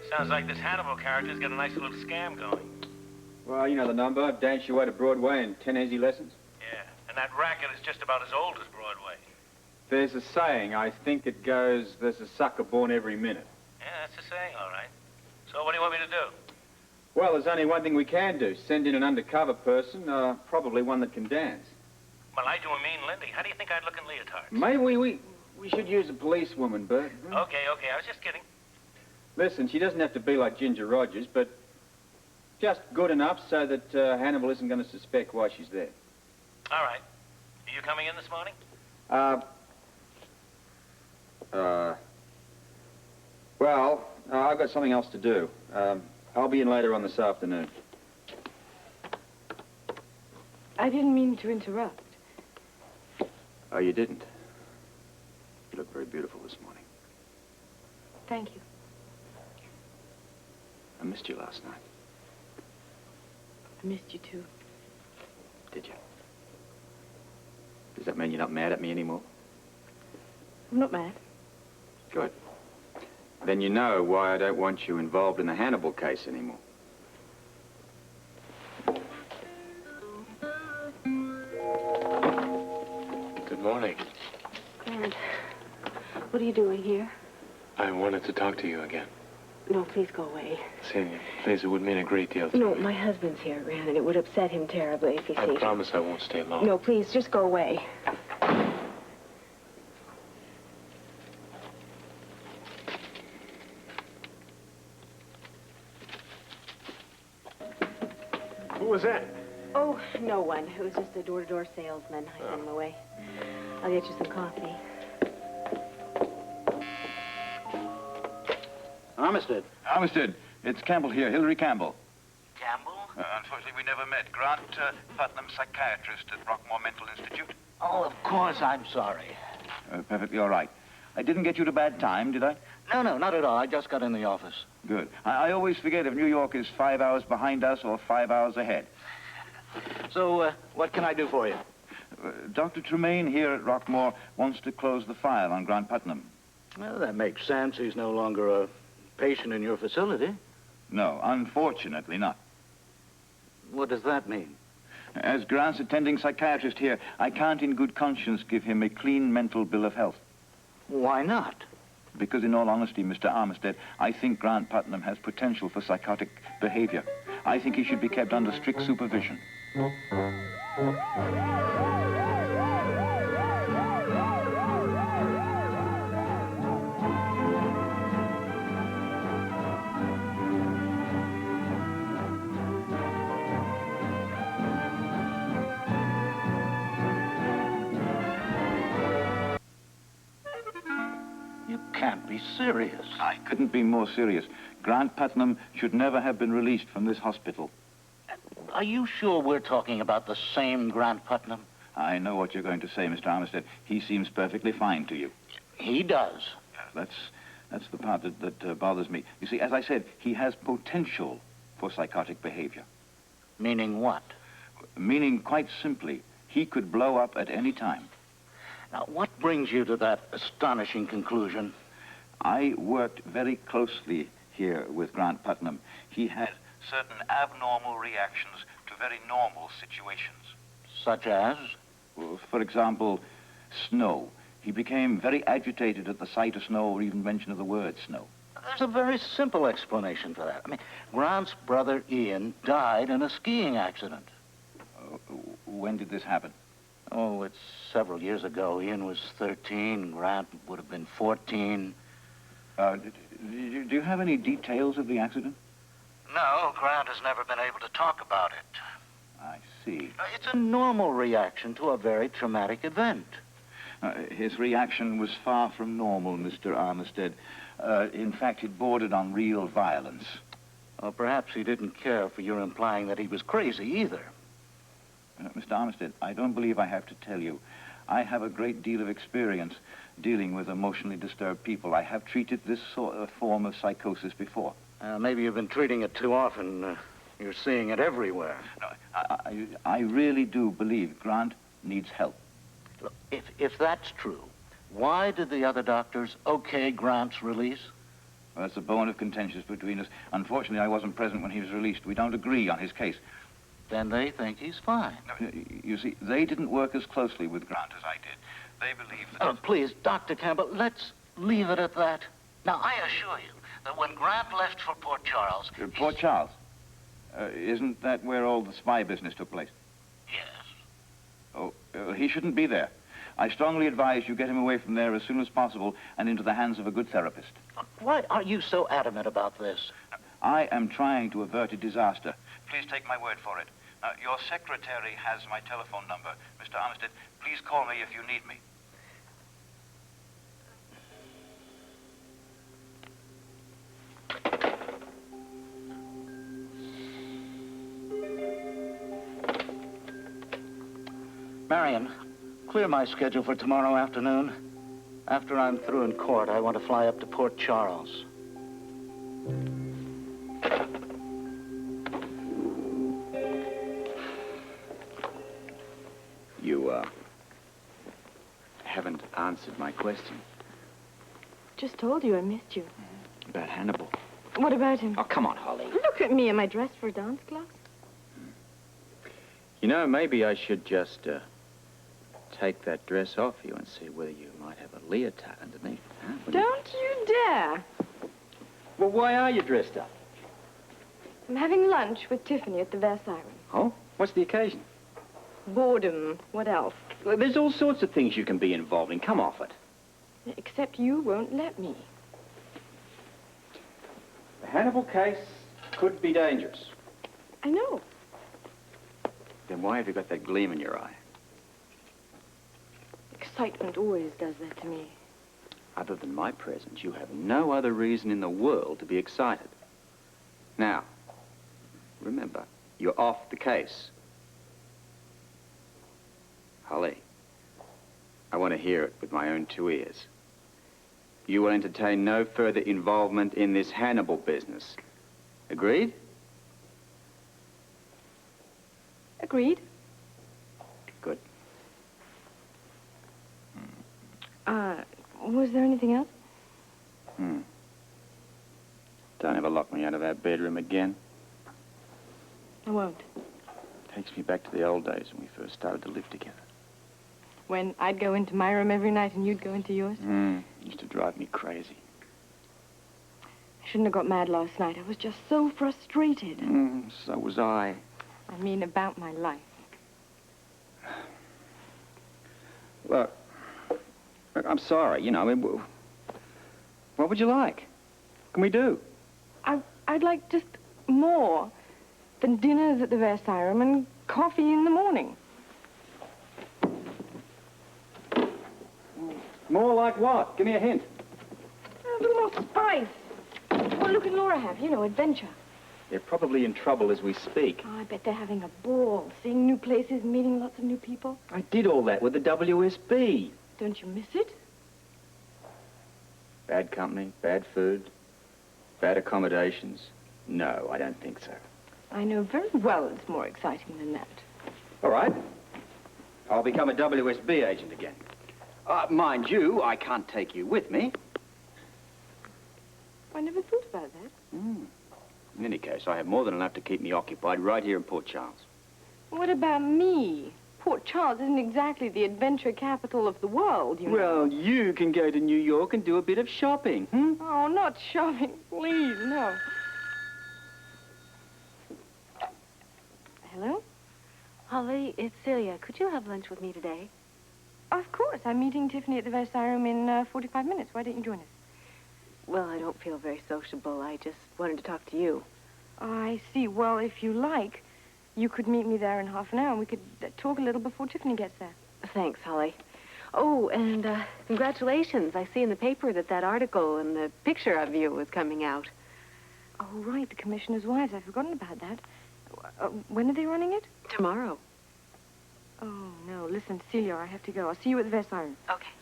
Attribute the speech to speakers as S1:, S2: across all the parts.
S1: Sounds like this Hannibal character's got a nice little scam going.
S2: Well, you know the number. Dance your way to Broadway in 10 easy lessons.
S1: Yeah, and that racket is just about as old as Broadway.
S2: There's a saying, I think it goes, there's a sucker born every minute.
S1: Yeah, that's a saying, all right. So what do you want me to do?
S2: Well, there's only one thing we can do. Send in an undercover person, probably one that can dance.
S1: Well, I do a mean Lindy. How do you think I'd look in leotards?
S2: Maybe we should use a policewoman, Bert.
S1: Okay, I was just kidding.
S2: Listen, she doesn't have to be like Ginger Rogers, but just good enough so that Hannibal isn't going to suspect why she's there.
S1: All right. Are you coming in this morning?
S2: Well, I've got something else to do. I'll be in later on this afternoon.
S3: I didn't mean to interrupt.
S2: Oh, you didn't? You look very beautiful this morning.
S3: Thank you.
S2: I missed you last night.
S3: I missed you too.
S2: Did you? Does that mean you're not mad at me anymore?
S3: I'm not mad.
S2: Good. Then you know why I don't want you involved in the Hannibal case anymore.
S4: Good morning.
S3: Grant, what are you doing here?
S4: I wanted to talk to you again.
S3: No, please go away.
S4: Celia, please, it would mean a great deal to
S3: No,
S4: me.
S3: my husband's here, Grant, and it would upset him terribly if he sees you.
S4: I promise I won't stay long.
S3: No, please, just go away.
S4: Who was that?
S3: Oh, no one. It was just a door-to-door salesman. I sent him away. I'll get you some coffee.
S5: Amisted, it's Campbell here, Hilary Campbell.
S6: Campbell?
S5: Unfortunately, we never met. Grant Putnam, psychiatrist at Rockmore Mental Institute.
S6: Oh, of course, I'm sorry.
S5: Perfectly all right. I didn't get you at a bad time, did I?
S6: No, not at all. I just got in the office.
S5: Good. I always forget if New York is 5 hours behind us or 5 hours ahead.
S6: So, what can I do for you?
S5: Dr. Tremaine here at Rockmore wants to close the file on Grant Putnam.
S6: Well, that makes sense. He's no longer a patient in your facility.
S5: No, unfortunately not.
S6: What does that mean?
S5: As Grant's attending psychiatrist here, I can't in good conscience give him a clean mental bill of health.
S6: Why not?
S5: Because in all honesty, Mr. Amisted, I think Grant Putnam has potential for psychotic behavior. I think he should be kept under strict supervision.
S6: You can't be serious.
S5: I couldn't be more serious. Grant Putnam should never have been released from this hospital.
S6: Are you sure we're talking about the same Grant Putnam?
S5: I know what you're going to say, Mr. Amisted. He seems perfectly fine to you.
S6: He does.
S5: That's the part that bothers me. You see, as I said, he has potential for psychotic behavior.
S6: Meaning what?
S5: Meaning, quite simply, he could blow up at any time.
S6: Now, what brings you to that astonishing conclusion?
S5: I worked very closely here with Grant Putnam. He had certain abnormal reactions to very normal situations.
S6: Such as?
S5: Well, for example, snow. He became very agitated at the sight of snow or even mention of the word snow.
S6: There's a very simple explanation for that. I mean, Grant's brother Ian died in a skiing accident.
S5: When did this happen?
S6: Oh, it's several years ago. Ian was 13. Grant would have been 14.
S5: Do you have any details of the accident?
S6: No, Grant has never been able to talk about it.
S5: I see.
S6: It's a normal reaction to a very traumatic event.
S5: His reaction was far from normal, Mr. Amisted. In fact, it bordered on real violence.
S6: Well, perhaps he didn't care for your implying that he was crazy either.
S5: Mr. Amisted, I don't believe I have to tell you. I have a great deal of experience dealing with emotionally disturbed people. I have treated this sort of form of psychosis before.
S6: Maybe you've been treating it too often. You're seeing it everywhere.
S5: No, I really do believe Grant needs help.
S6: Look, if that's true, why did the other doctors okay Grant's release?
S5: Well, that's a bone of contention between us. Unfortunately, I wasn't present when he was released. We don't agree on his case.
S6: Then they think he's fine.
S5: No, you see, they didn't work as closely with Grant as I did. They believe that...
S6: Oh, please, Dr. Campbell, let's leave it at that. Now, I assure you that when Grant left for Port Charles...
S5: Port Charles? Isn't that where all the spy business took place?
S6: Yes.
S5: Oh, he shouldn't be there. I strongly advise you get him away from there as soon as possible and into the hands of a good therapist.
S6: Why are you so adamant about this?
S5: I am trying to avert a disaster. Please take my word for it. Your secretary has my telephone number. Mr. Amisted, please call me if you need me.
S6: Marion, clear my schedule for tomorrow afternoon. After I'm through in court, I want to fly up to Port Charles.
S2: You, haven't answered my question.
S3: Just told you I missed you.
S2: About Hannibal.
S3: What about him?
S2: Oh, come on, Holly.
S3: Look at me. Am I dressed for a dance class?
S2: You know, maybe I should just, take that dress off you and see whether you might have a leotard underneath. Huh?
S3: Don't you dare.
S2: Well, why are you dressed up?
S3: I'm having lunch with Tiffany at the Versailles Room.
S2: Oh? What's the occasion?
S3: Boredom. What else?
S2: Well, there's all sorts of things you can be involved in. Come off it.
S3: Except you won't let me.
S2: The Hannibal case could be dangerous.
S3: I know.
S2: Then why have you got that gleam in your eye?
S3: Excitement always does that to me.
S2: Other than my presence, you have no other reason in the world to be excited. Now, remember, you're off the case. Holly, I want to hear it with my own two ears. You will entertain no further involvement in this Hannibal business. Agreed?
S3: Agreed.
S2: Good.
S3: Was there anything else?
S2: Don't ever lock me out of our bedroom again.
S3: I won't.
S2: Takes me back to the old days when we first started to live together.
S3: When I'd go into my room every night and you'd go into yours?
S2: Used to drive me crazy.
S3: I shouldn't have got mad last night. I was just so frustrated.
S2: So was I.
S3: I mean, about my life.
S2: Look, I'm sorry, you know, I mean, what would you like? What can we do?
S3: I'd like just more than dinners at the Versailles Room and coffee in the morning.
S2: More like what? Give me a hint.
S3: A little more spice. What look at Laura have? You know, adventure.
S2: They're probably in trouble as we speak.
S3: Oh, I bet they're having a ball, seeing new places, meeting lots of new people.
S2: I did all that with the WSB.
S3: Don't you miss it?
S2: Bad company, bad food, bad accommodations. No, I don't think so.
S3: I know very well it's more exciting than that.
S2: All right. I'll become a WSB agent again. Mind you, I can't take you with me.
S3: I never thought about that.
S2: In any case, I have more than enough to keep me occupied right here in Port Charles.
S3: What about me? Port Charles isn't exactly the adventure capital of the world, you know.
S2: Well, you can go to New York and do a bit of shopping,
S3: Oh, not shopping. Please, no. Hello?
S7: Holly, it's Celia. Could you have lunch with me today?
S3: Of course. I'm meeting Tiffany at the Versailles Room in 45 minutes. Why don't you join us?
S7: Well, I don't feel very sociable. I just wanted to talk to you.
S3: I see. Well, if you like, you could meet me there in half an hour, and we could talk a little before Tiffany gets there.
S7: Thanks, Holly. Oh, and congratulations. I see in the paper that article and the picture of you was coming out.
S3: Oh, right, the Commissioner's Wives. I've forgotten about that. When are they running it?
S7: Tomorrow.
S3: Oh, no. Listen, Celia, I have to go. I'll see you at the Versailles Room.
S7: Okay.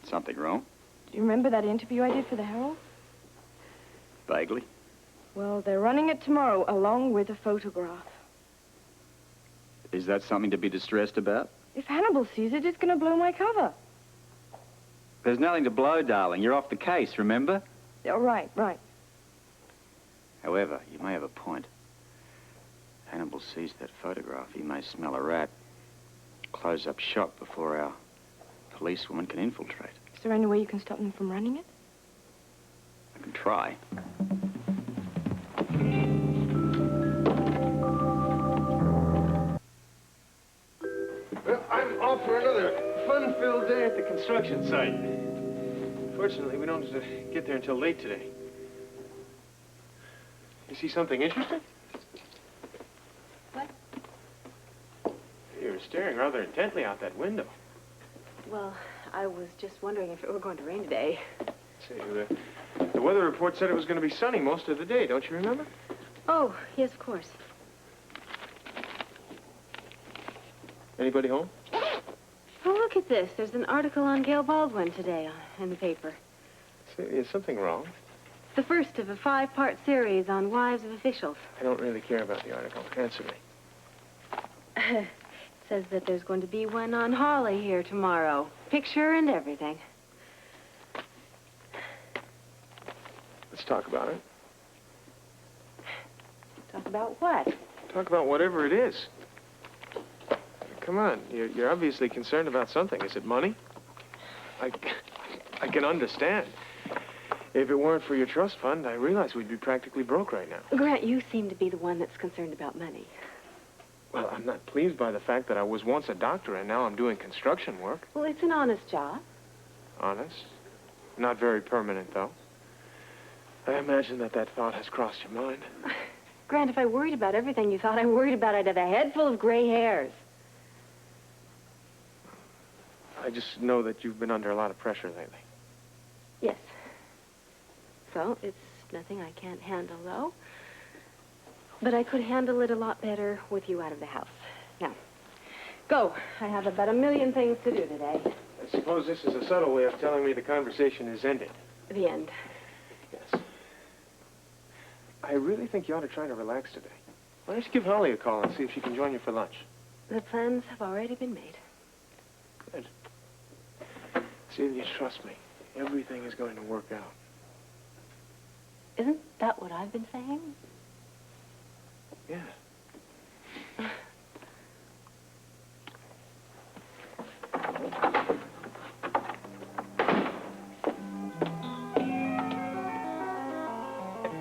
S2: Something wrong?
S3: Do you remember that interview I did for the Herald?
S2: Vaguely.
S3: Well, they're running it tomorrow, along with a photograph.
S2: Is that something to be distressed about?
S3: If Hannibal sees it, it's going to blow my cover.
S2: There's nothing to blow, darling. You're off the case, remember?
S3: Oh, right.
S2: However, you may have a point. Hannibal sees that photograph. He may smell a rat. Close up shop before our policewoman can infiltrate.
S3: Is there any way you can stop them from running it?
S2: I can try.
S4: Well, I'm off for another fun-filled day at the construction site. Fortunately, we don't have to get there until late today. You see something interesting?
S7: What?
S4: You're staring rather intently out that window.
S7: Well, I was just wondering if it were going to rain today.
S4: Say, the weather report said it was going to be sunny most of the day. Don't you remember?
S7: Oh, yes, of course.
S4: Anybody home?
S7: Oh, look at this. There's an article on Gail Baldwin today in the paper.
S4: Say, is something wrong?
S7: The first of a 5-part series on wives of officials.
S4: I don't really care about the article. Answer me.
S7: It says that there's going to be one on Holly here tomorrow. Picture and everything.
S4: Let's talk about it.
S7: Talk about what?
S4: Talk about whatever it is. Come on, you're obviously concerned about something. Is it money? I can understand. If it weren't for your trust fund, I realize we'd be practically broke right now.
S7: Grant, you seem to be the one that's concerned about money.
S4: Well, I'm not pleased by the fact that I was once a doctor and now I'm doing construction work.
S7: Well, it's an honest job.
S4: Honest. Not very permanent, though. I imagine that thought has crossed your mind.
S7: Grant, if I worried about everything you thought I worried about, I'd have a head full of gray hairs.
S4: I just know that you've been under a lot of pressure lately.
S7: Yes. So, it's nothing I can't handle, though. But I could handle it a lot better with you out of the house. Now, go. I have about 1,000,000 things to do today.
S4: I suppose this is a subtle way of telling me the conversation is ended.
S7: The end.
S4: Yes. I really think you ought to try to relax today. Why don't you give Holly a call and see if she can join you for lunch?
S7: The plans have already been made.
S4: Good. Celia, trust me. Everything is going to work out.
S7: Isn't that what I've been saying?
S4: Yeah.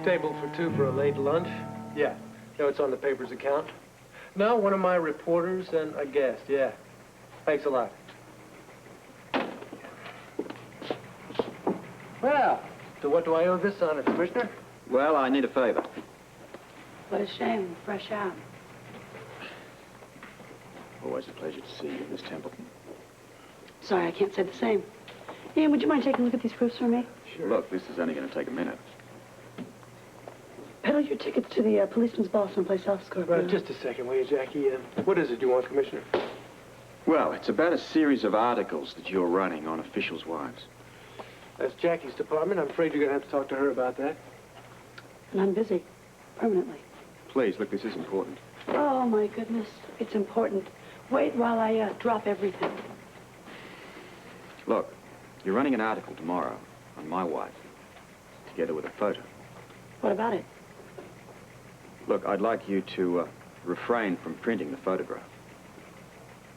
S8: Table for 2 for a late lunch? Yeah. No, it's on the paper's account. No, one of my reporters and a guest, yeah. Thanks a lot. Well, so what do I owe this honor, Commissioner?
S2: Well, I need a favor.
S9: What a shame. Fresh out.
S2: Always a pleasure to see you, Miss Templeton.
S9: Sorry, I can't say the same. Ian, would you mind taking a look at these proofs for me?
S2: Sure. Look, this is only going to take a minute.
S9: Peddle your tickets to the policeman's ball someplace else, Scorpio.
S8: Just a second, will you, Jackie? What is it you want, Commissioner?
S2: Well, it's about a series of articles that you're running on officials' wives.
S8: That's Jackie's department. I'm afraid you're going to have to talk to her about that.
S9: And I'm busy. Permanently.
S2: Please, look, this is important.
S9: Oh, my goodness. It's important. Wait while I drop everything.
S2: Look, you're running an article tomorrow on my wife, together with a photo.
S9: What about it?
S2: Look, I'd like you to refrain from printing the photograph.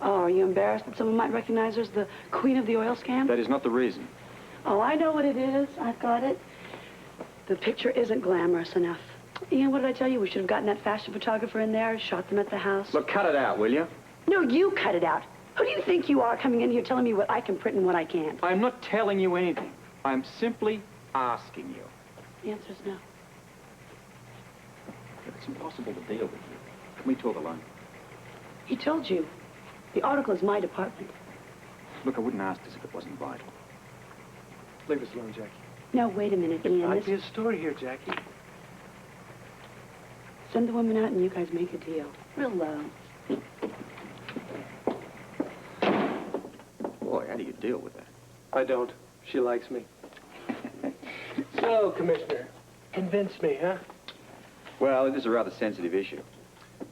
S9: Oh, are you embarrassed that someone might recognize her as the queen of the oil scam?
S2: That is not the reason.
S9: Oh, I know what it is. I've got it. The picture isn't glamorous enough. Ian, what did I tell you? We should have gotten that fashion photographer in there, shot them at the house.
S2: Look, cut it out, will you?
S9: No, you cut it out. Who do you think you are coming in here telling me what I can print and what I can't?
S2: I'm not telling you anything. I'm simply asking you.
S9: The answer's no.
S2: But it's impossible to deal with you. Can we talk alone?
S9: He told you. The article is my department.
S2: Look, I wouldn't ask this if it wasn't vital.
S8: Leave us alone, Jackie.
S9: No, wait a minute, Ian.
S8: Might be a story here, Jackie.
S9: Send the woman out and you guys make a deal. Real low.
S2: Boy, how do you deal with that?
S8: I don't. She likes me. So, Commissioner, convince me, huh?
S2: Well, it is a rather sensitive issue.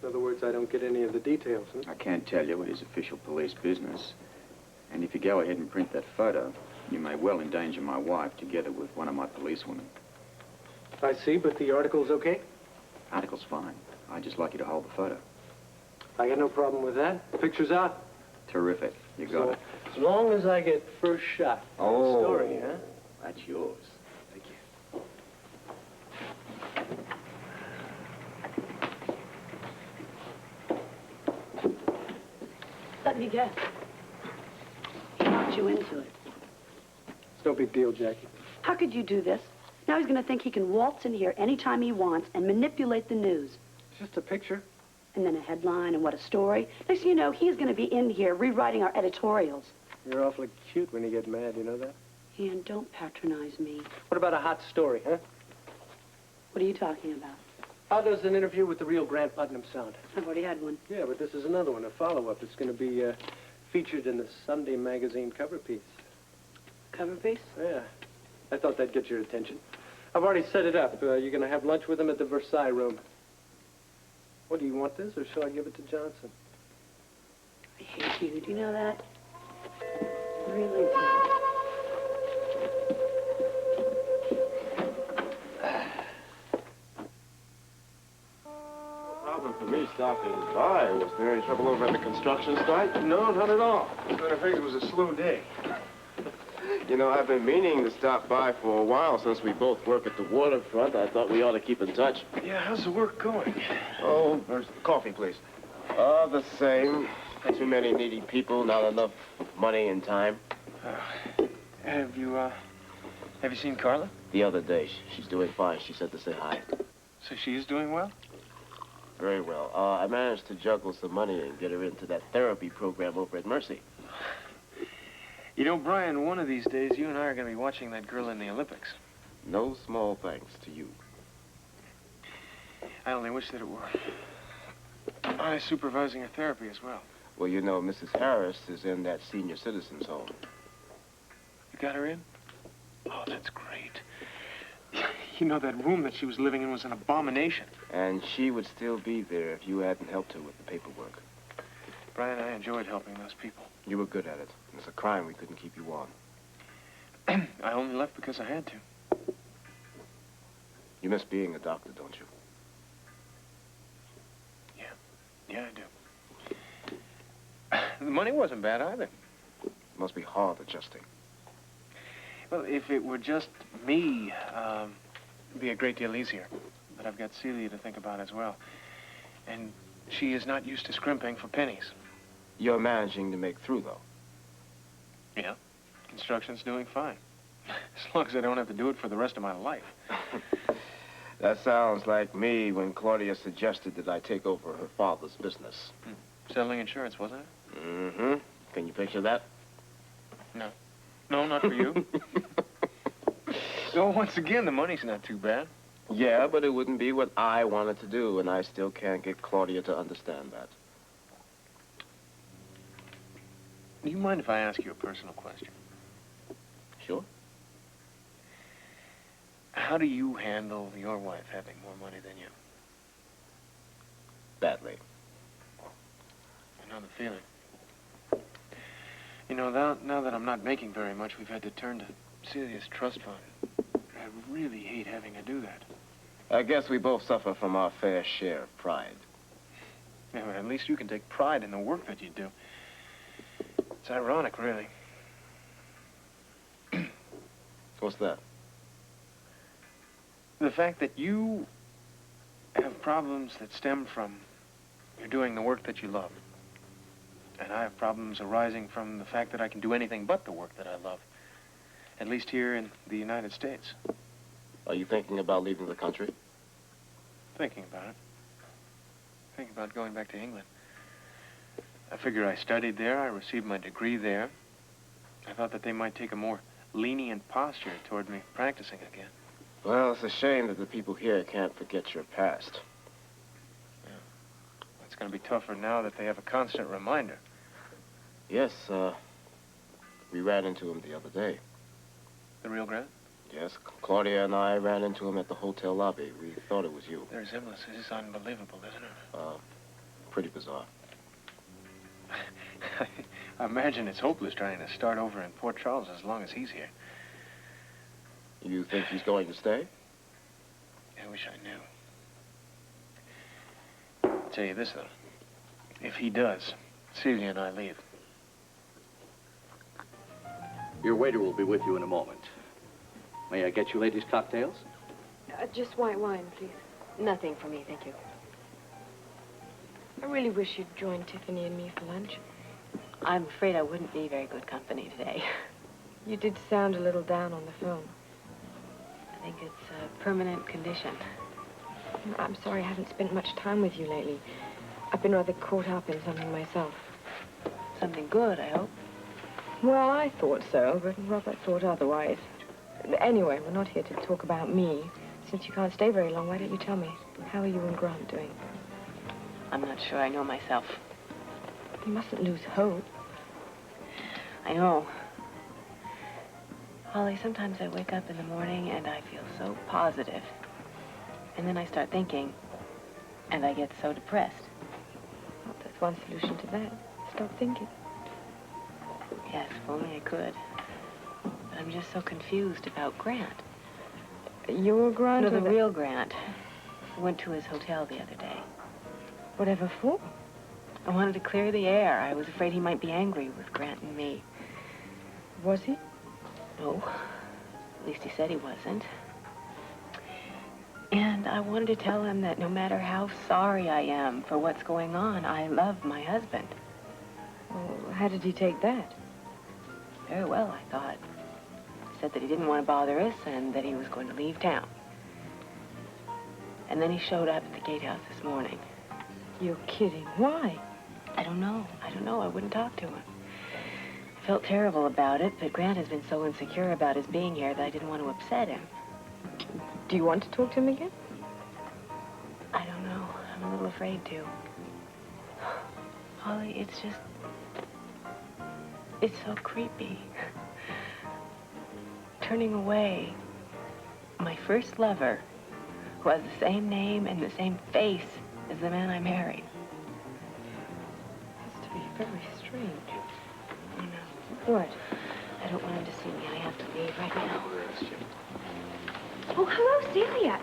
S8: In other words, I don't get any of the details, huh?
S2: I can't tell you. It is official police business. And if you go ahead and print that photo, You may well endanger my wife together with one of my policewomen.
S8: I see, but the article's okay?
S2: Article's fine. I'd just like you to hold the photo.
S8: I got no problem with that. Picture's out.
S2: Terrific. You got
S8: So,
S2: it.
S8: as long as I get first shot.
S2: Oh.
S8: Story, huh?
S2: That's yours.
S8: Thank you.
S9: Let me guess. He knocked you into it.
S8: It's no big deal, Jackie.
S9: How could you do this? Now he's going to think he can waltz in here anytime he wants and manipulate the news.
S8: It's just a picture.
S9: And then a headline and what a story. Next thing you know, he's going to be in here rewriting our editorials.
S8: You're awfully cute when you get mad, you know that?
S9: Ian, don't patronize me.
S8: What about a hot story, huh?
S9: What are you talking about?
S8: How does an interview with the real Grant Putnam sound?
S9: I've already had one.
S8: Yeah, but this is another one, a follow-up. It's going to be featured in the Sunday magazine cover piece.
S9: Cover piece?
S8: Yeah. I thought that'd get your attention. I've already set it up. You're going to have lunch with him at the Versailles Room. What, do you want this, or shall I give it to Johnson?
S9: I hate you. Do you know that? I really do.
S10: Problem for me stopping by. Was there any trouble over at the construction site?
S4: No, not at all. Matter of fact, it was a slow day.
S10: You know, I've been meaning to stop by for a while since we both work at the waterfront. I thought we ought to keep in touch.
S4: Yeah, how's the work going?
S10: Oh, coffee, please. The same. Too many needy people, not enough money and time.
S4: Have you seen Carla?
S10: The other day, she's doing fine. She said to say hi.
S4: So she is doing well?
S10: Very well. I managed to juggle some money and get her into that therapy program over at Mercy.
S4: You know, Brian, one of these days, you and I are going to be watching that girl in the Olympics.
S10: No small thanks to you.
S4: I only wish that it were I supervising her therapy as well.
S10: Well, you know, Mrs. Harris is in that senior citizens home.
S4: You got her in? Oh, that's great. You know, that room that she was living in was an abomination.
S10: And she would still be there if you hadn't helped her with the paperwork.
S4: Brian, I enjoyed helping those people.
S10: You were good at it. It's a crime we couldn't keep you on.
S4: I only left because I had to.
S10: You miss being a doctor, don't you?
S4: Yeah, I do. The money wasn't bad either.
S10: It must be hard adjusting.
S4: Well, if it were just me, it'd be a great deal easier. But I've got Celia to think about as well. And she is not used to scrimping for pennies.
S10: You're managing to make through, though.
S4: Yeah. Construction's doing fine. As long as I don't have to do it for the rest of my life.
S10: That sounds like me when Claudia suggested that I take over her father's business.
S4: Settling insurance, wasn't it?
S10: Mm-hmm. Can you picture that?
S4: No. No, not for you. So, once again, the money's not too bad.
S10: Yeah, but it wouldn't be what I wanted to do, and I still can't get Claudia to understand that.
S4: Do you mind if I ask you a personal question?
S10: Sure.
S4: How do you handle your wife having more money than you?
S10: Badly.
S4: I know the feeling. You know, now that I'm not making very much, we've had to turn to Celia's trust fund. I really hate having to do that.
S10: I guess we both suffer from our fair share of pride.
S4: Yeah, but at least you can take pride in the work that you do. It's ironic, really.
S10: What's that?
S4: The fact that you have problems that stem from you're doing the work that you love. And I have problems arising from the fact that I can do anything but the work that I love. At least here in the United States.
S10: Are you thinking about leaving the country?
S4: Thinking about it. Thinking about going back to England. I figure I studied there, I received my degree there. I thought that they might take a more lenient posture toward me practicing again.
S10: Well, it's a shame that the people here can't forget your past.
S4: Yeah. It's going to be tougher now that they have a constant reminder.
S10: Yes, we ran into him the other day.
S4: The real Grant?
S10: Yes, Claudia and I ran into him at the hotel lobby. We thought it was you.
S4: The resemblance is unbelievable, isn't it?
S10: Pretty bizarre.
S4: I imagine it's hopeless trying to start over in Port Charles as long as he's here.
S10: You think he's going to stay?
S4: I wish I knew. I'll tell you this, though. If he does, Celia and I leave.
S6: Your waiter will be with you in a moment. May I get you ladies cocktails?
S3: Just white wine, please.
S7: Nothing for me, thank you.
S3: I really wish you'd join Tiffany and me for lunch.
S7: I'm afraid I wouldn't be very good company today.
S3: You did sound a little down on the phone.
S7: I think it's a permanent condition.
S3: I'm sorry I haven't spent much time with you lately. I've been rather caught up in something myself.
S7: Something good, I hope.
S3: Well, I thought so, but Robert thought otherwise. Anyway, we're not here to talk about me. Since you can't stay very long, why don't you tell me? How are you and Grant doing?
S7: I'm not sure I know myself.
S3: You mustn't lose hope.
S7: I know. Holly, sometimes I wake up in the morning and I feel so positive. And then I start thinking, and I get so depressed.
S3: Well, there's one solution to that. Stop thinking.
S7: Yes, if only I could. But I'm just so confused about Grant.
S3: Your Grant?
S7: No, the real Grant. I went to his hotel the other day.
S3: Whatever for?
S7: I wanted to clear the air. I was afraid he might be angry with Grant and me.
S3: Was he?
S7: No. At least he said he wasn't. And I wanted to tell him that no matter how sorry I am for what's going on, I love my husband.
S3: Well, how did he take that?
S7: Very well, I thought. He said that he didn't want to bother us and that he was going to leave town. And then he showed up at the gatehouse this morning.
S3: You're kidding. Why?
S7: I don't know. I wouldn't talk to him. I felt terrible about it, but Grant has been so insecure about his being here that I didn't want to upset him.
S3: Do you want to talk to him again?
S7: I don't know. I'm a little afraid to. Holly, it's so creepy. Turning away my first lover, who has the same name and the same face as the man I married.
S3: Has to be very strange.
S7: I know.
S3: What?
S7: I don't want him to see me. I have to leave right now.
S11: Oh, hello, Celia.